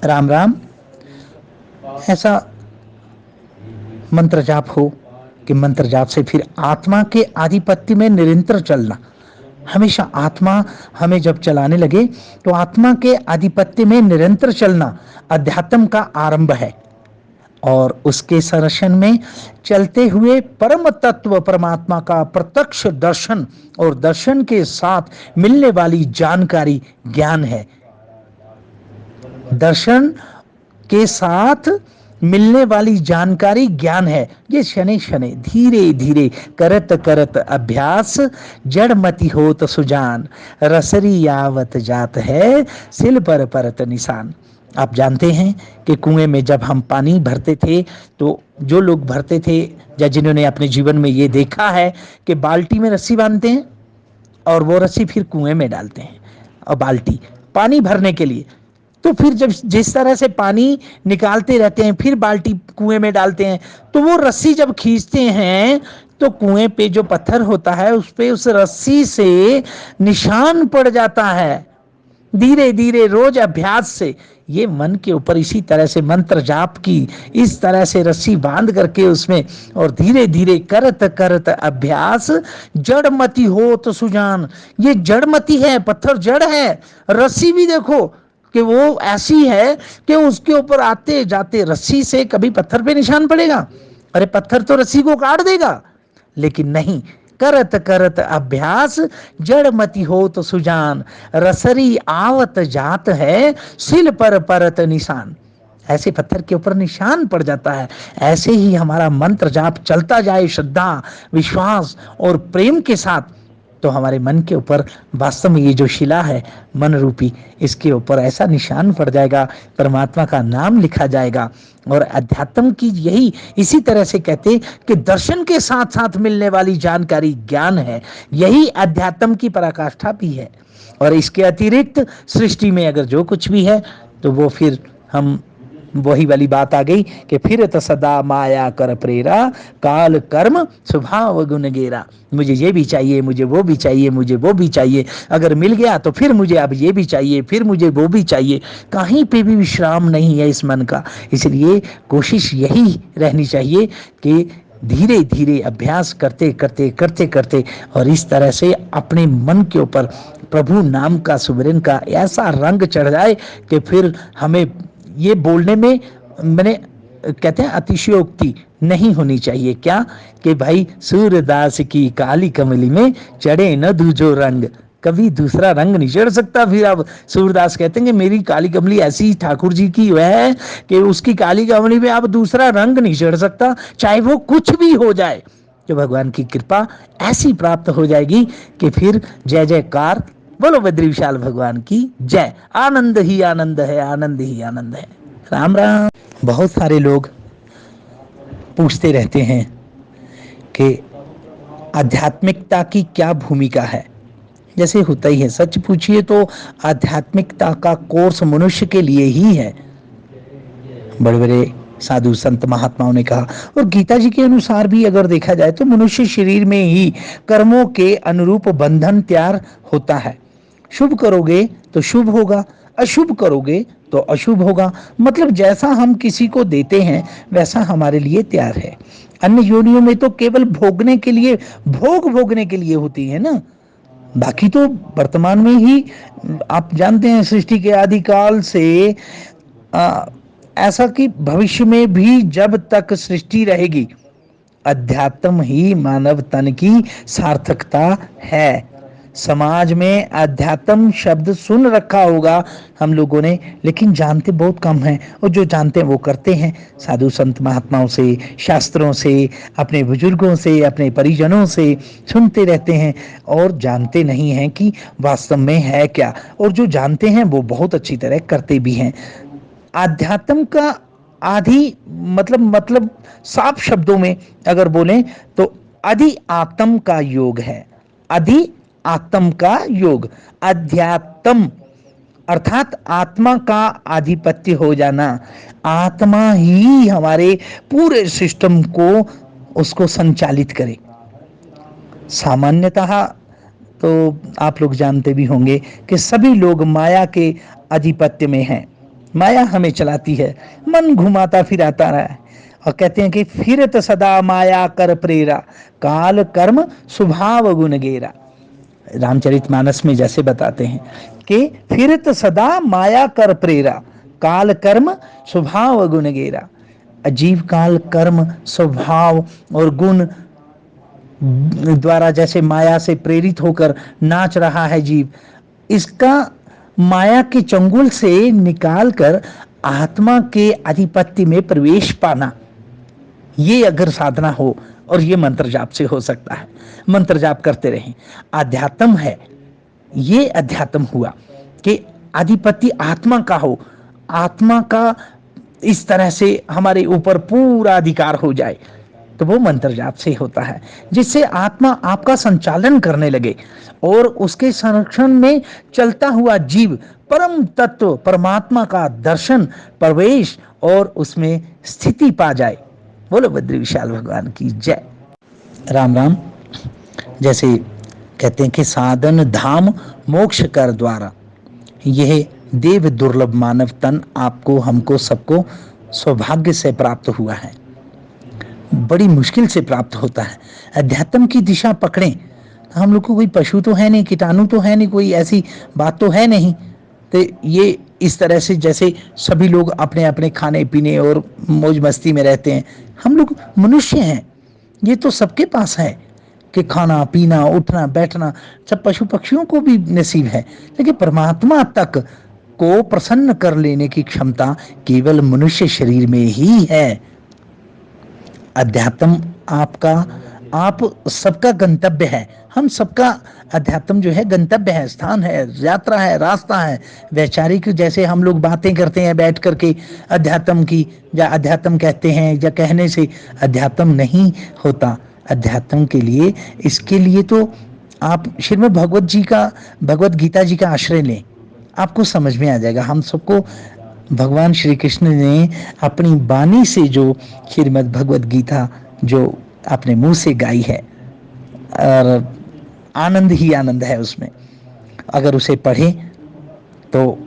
राम राम। ऐसा मंत्र जाप हो कि मंत्र जाप से फिर आत्मा के आधिपत्य में निरंतर चलना। हमेशा आत्मा हमें जब चलाने लगे तो आत्मा के आधिपत्य में निरंतर चलना अध्यात्म का आरंभ है। और उसके संरक्षण में चलते हुए परम तत्व परमात्मा का प्रत्यक्ष दर्शन और दर्शन के साथ मिलने वाली जानकारी ज्ञान है। दर्शन के साथ मिलने वाली जानकारी ज्ञान है। ये शनि शनि धीरे धीरे करत करत अभ्यास जड़मति होत सुजान रसरी आवत जात है सिल पर परत निशान। आप जानते हैं कि कुएं में जब हम पानी भरते थे तो जो लोग भरते थे या जिन्होंने अपने जीवन में ये देखा है कि बाल्टी में रस्सी बांधते हैं और वो रस्सी फिर कुएं में डालते हैं और बाल्टी पानी भरने के लिए। तो फिर जब जिस तरह से पानी निकालते रहते हैं फिर बाल्टी कुएं में डालते हैं तो वो रस्सी जब खींचते हैं तो कुएं पे जो पत्थर होता है उस पे उस रस्सी से निशान पड़ जाता है। धीरे धीरे रोज अभ्यास से ये मन के ऊपर इसी तरह से मंत्र जाप की इस तरह से रस्सी बांध करके उसमें और धीरे धीरे करत करत अभ्यास जड़मति हो तो सुजान। ये जड़मति है, पत्थर जड़ है। रस्सी भी देखो कि वो ऐसी है कि उसके ऊपर आते जाते रस्सी से कभी पत्थर पे निशान पड़ेगा? अरे पत्थर तो रस्सी को काट देगा, लेकिन नहीं, करत करत अभ्यास जड़मति हो तो सुजान रसरी आवत जात है सिल पर परत निशान। ऐसे पत्थर के ऊपर निशान पड़ जाता है। ऐसे ही हमारा मंत्र जाप चलता जाए श्रद्धा विश्वास और प्रेम के साथ तो हमारे मन के ऊपर वास्तव में ये जो शिला है मन रूपी इसके ऊपर ऐसा निशान पड़ जाएगा, परमात्मा का नाम लिखा जाएगा। और अध्यात्म की यही इसी तरह से कहते कि दर्शन के साथ साथ मिलने वाली जानकारी ज्ञान है। यही अध्यात्म की पराकाष्ठा भी है। और इसके अतिरिक्त सृष्टि में अगर जो कुछ भी है तो वो फिर हम वही वाली बात आ गई कि फिर तो सदा माया कर प्रेरा काल कर्म स्वभाव गुण गेरा। मुझे ये भी चाहिए, मुझे वो भी चाहिए, मुझे वो भी चाहिए, अगर मिल गया तो फिर मुझे अब ये भी चाहिए, फिर मुझे वो भी चाहिए। कहीं पे भी विश्राम नहीं है इस मन का। इसलिए कोशिश यही रहनी चाहिए कि धीरे धीरे अभ्यास करते करते करते करते और इस तरह से अपने मन के ऊपर प्रभु नाम का सुमिरन का ऐसा रंग चढ़ जाए कि फिर हमें ये बोलने में मैंने कहते हैं अतिशयोक्ति नहीं होनी चाहिए। क्या कि भाई सूरदास की काली कमली में चढ़े न दूजो रंग, कभी दूसरा रंग नहीं चढ़ सकता। फिर अब सूरदास कहते हैं कि मेरी काली कमली ऐसी ठाकुर जी की है कि उसकी काली कमली में अब दूसरा रंग नहीं चढ़ सकता, चाहे वो कुछ भी हो जाए। जो भगवान की कृपा ऐसी प्राप्त हो जाएगी कि फिर जय जयकार बोलो बद्री विशाल भगवान की जय। आनंद ही आनंद है, आनंद ही आनंद है। राम राम। बहुत सारे लोग पूछते रहते हैं कि आध्यात्मिकता की क्या भूमिका है। जैसे होता ही है, सच पूछिए तो आध्यात्मिकता का कोर्स मनुष्य के लिए ही है। बड़े बड़े साधु संत महात्माओं ने कहा और गीता जी के अनुसार भी अगर देखा जाए तो मनुष्य शरीर में ही कर्मों के अनुरूप बंधन तैयार होता है। शुभ करोगे तो शुभ होगा, अशुभ करोगे तो अशुभ होगा। मतलब जैसा हम किसी को देते हैं वैसा हमारे लिए तैयार है। अन्य योनियों में तो केवल भोगने के लिए, भोग भोगने के लिए होती है ना। बाकी तो वर्तमान में ही आप जानते हैं सृष्टि के आदिकाल से ऐसा कि भविष्य में भी जब तक सृष्टि रहेगी अध्यात्म ही मानव तन की सार्थकता है। समाज में अध्यात्म शब्द सुन रखा होगा हम लोगों ने, लेकिन जानते बहुत कम हैं। और जो जानते हैं वो करते हैं साधु संत महात्माओं से, शास्त्रों से, अपने बुजुर्गों से, अपने परिजनों से सुनते रहते हैं और जानते नहीं हैं कि वास्तव में है क्या। और जो जानते हैं वो बहुत अच्छी तरह करते भी हैं। आध्यात्म का आदि मतलब साफ शब्दों में अगर बोलें तो अधि आत्म का योग है। अधि आत्म का योग, अध्यात्म अर्थात आत्मा का आधिपत्य हो जाना। आत्मा ही हमारे पूरे सिस्टम को उसको संचालित करे। सामान्यतः तो आप लोग जानते भी होंगे कि सभी लोग माया के आधिपत्य में हैं। माया हमें चलाती है, मन घुमाता फिराता है। और कहते हैं कि फिरत सदा माया कर प्रेरा, काल कर्म स्वभाव गुण गेरा। रामचरितमानस में जैसे बताते हैं कि फिरत सदा माया कर प्रेरा, काल कर्म स्वभाव गुण गेरा। अजीब काल कर्म स्वभाव और गुण द्वारा जैसे माया से प्रेरित होकर नाच रहा है जीव, इसका माया के चंगुल से निकालकर आत्मा के आधिपत्य में प्रवेश पाना, ये अगर साधना हो, और ये मंत्र जाप से हो सकता है। मंत्र जाप करते रहें। आध्यात्म है, ये अध्यात्म हुआ कि आधिपत्य आत्मा का हो, आत्मा का इस तरह से हमारे ऊपर पूरा अधिकार हो जाए, तो वो मंत्र जाप से होता है, जिससे आत्मा आपका संचालन करने लगे और उसके संरक्षण में चलता हुआ जीव परम तत्व परमात्मा का दर्शन, प्रवेश और उसमें स्थिति पा जाए। बोलो बद्री विशाल भगवान की जय। राम राम। जैसे कहते हैं कि साधन धाम मोक्ष कर द्वारा, यह देव दुर्लभ मानव तन आपको हमको सबको सौभाग्य से प्राप्त हुआ है, बड़ी मुश्किल से प्राप्त होता है। अध्यात्म की दिशा पकड़ें। हम लोग को कोई पशु तो है नहीं, कीटाणु तो है नहीं, कोई ऐसी बात तो है नहीं। तो ये इस तरह से जैसे सभी लोग अपने अपने खाने पीने और मौज मस्ती में रहते हैं, हम लोग मनुष्य हैं, ये तो सबके पास है कि खाना पीना उठना बैठना, सब पशु पक्षियों को भी नसीब है। लेकिन परमात्मा तक को प्रसन्न कर लेने की क्षमता केवल मनुष्य शरीर में ही है। अध्यात्म आपका, आप सबका गंतव्य है। हम सबका अध्यात्म जो है गंतव्य है, स्थान है, यात्रा है, रास्ता है। वैचारिक जैसे हम लोग बातें करते हैं बैठ करके अध्यात्म की, या अध्यात्म कहते हैं, या कहने से अध्यात्म नहीं होता। अध्यात्म के लिए, इसके लिए तो आप श्रीमद् भगवत गीता जी का आश्रय लें, आपको समझ में आ जाएगा। हम सबको भगवान श्री कृष्ण ने अपनी वाणी से जो श्रीमद् भगवत गीता जो अपने मुंह से गाई है, और आनंद ही आनंद है उसमें। अगर उसे पढ़ें तो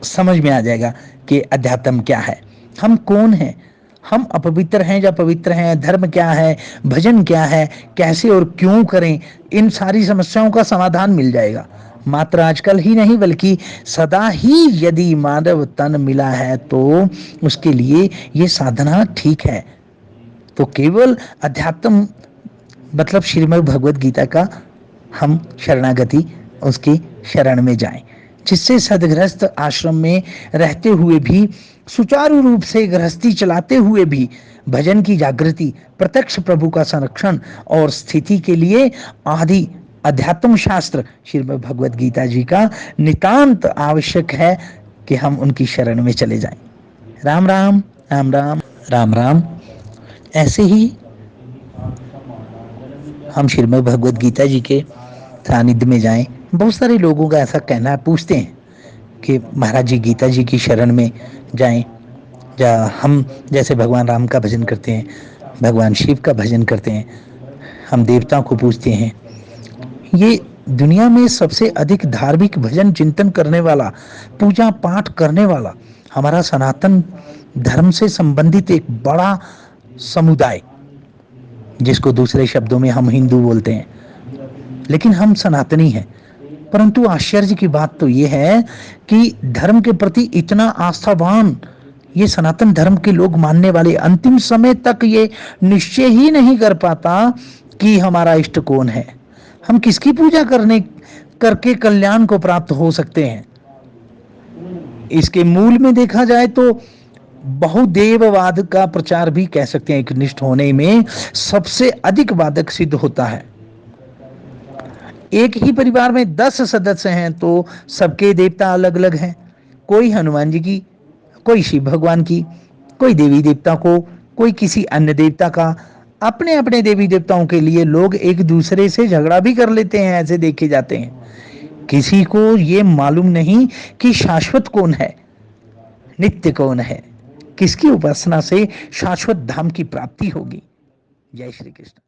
समझ में आ जाएगा कि अध्यात्म क्या है, हम कौन हैं, हम अपवित्र हैं या पवित्र हैं, धर्म क्या है, भजन क्या है, कैसे और क्यों करें, इन सारी समस्याओं का समाधान मिल जाएगा। मात्र आजकल ही नहीं बल्कि सदा ही यदि मानव तन मिला है तो उसके लिए ये साधना ठीक है। तो केवल अध्यात्म मतलब श्रीमद् भगवत गीता का हम शरणागति, उसकी शरण में जाएं, जिससे सदगृहस्थ आश्रम में रहते हुए भी, सुचारू रूप से गृहस्थी चलाते हुए भी भजन की जागृति, प्रत्यक्ष प्रभु का संरक्षण और स्थिति के लिए आदि अध्यात्म शास्त्र श्रीमद् भगवत गीता जी का नितांत आवश्यक है कि हम उनकी शरण में चले जाएं। राम राम राम राम राम राम। ऐसे ही हम श्रीमद् भगवत गीता जी के सानिध्य में जाएं। बहुत सारे लोगों का ऐसा कहना है, पूछते हैं कि महाराज जी गीता जी की शरण में जाएं, या हम जैसे भगवान राम का भजन करते हैं, भगवान शिव का भजन करते हैं, हम देवताओं को पूजते हैं। ये दुनिया में सबसे अधिक धार्मिक भजन चिंतन करने वाला, पूजा पाठ करने वाला हमारा सनातन धर्म से संबंधित एक बड़ा समुदाय, जिसको दूसरे शब्दों में हम हिंदू बोलते हैं, लेकिन हम सनातनी हैं। परंतु आश्चर्य की बात तो यह है कि धर्म के प्रति इतना आस्थावान ये सनातन धर्म के लोग मानने वाले अंतिम समय तक ये निश्चय ही नहीं कर पाता कि हमारा इष्ट कौन है, हम किसकी पूजा करके कल्याण को प्राप्त हो सकते हैं। इसके मूल में देखा जाए तो बहुदेववाद का प्रचार भी कह सकते हैं, एक निष्ठ होने में सबसे अधिक बाधक सिद्ध होता है। एक ही परिवार में 10 सदस्य हैं तो सबके देवता अलग अलग हैं, कोई हनुमान जी की, कोई शिव भगवान की, कोई देवी देवता को, कोई किसी अन्य देवता का। अपने अपने देवी देवताओं के लिए लोग एक दूसरे से झगड़ा भी कर लेते हैं, ऐसे देखे जाते हैं। किसी को ये मालूम नहीं कि शाश्वत कौन है, नित्य कौन है, किसकी उपासना से शाश्वत धाम की प्राप्ति होगी। जय श्री कृष्ण।